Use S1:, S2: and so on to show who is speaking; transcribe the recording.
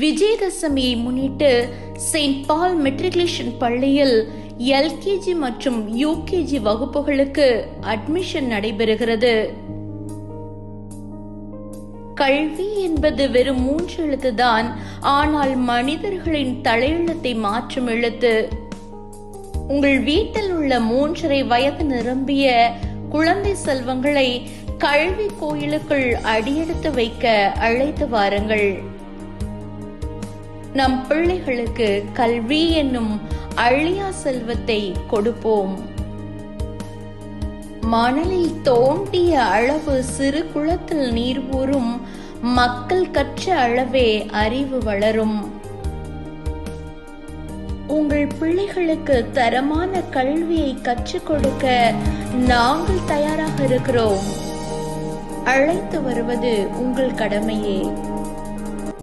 S1: விஜயதசமியை முன்னிட்டு செயின்ட் பால் மெட்ரிகுலேஷன் பள்ளியில் LKG மற்றும் UKG வகுப்புகளுக்கு அட்மிஷன் நடைபெறுகிறது. கல்வி என்பது வெறும் 3 எழுத்துதான். ஆனால் மனிதர்களின் தலையெழுத்தை மாற்றும் எழுத்து. உங்கள் வீட்டில் உள்ள 3.5 வயது நிரம்பிய குழந்தை செல்வங்களை கல்வி கோயிலுக்குள் அடியெடுத்து வைக்க அழைத்து வாருங்கள். நம் பிள்ளைகளுக்கு கல்வி என்னும் அழியா செல்வத்தை கொடுப்போம். மணலில் தோண்டிய அளவு சிறு குளத்தில் நீர் ஊறும். மக்கள் கற்ற அளவே அறிவு வளரும். உங்கள் பிள்ளைகளுக்கு தரமான கல்வியை கற்றுக் கொடுக்க நாங்கள் தயாராக இருக்கிறோம். அழைத்து வருவது உங்கள் கடமையே.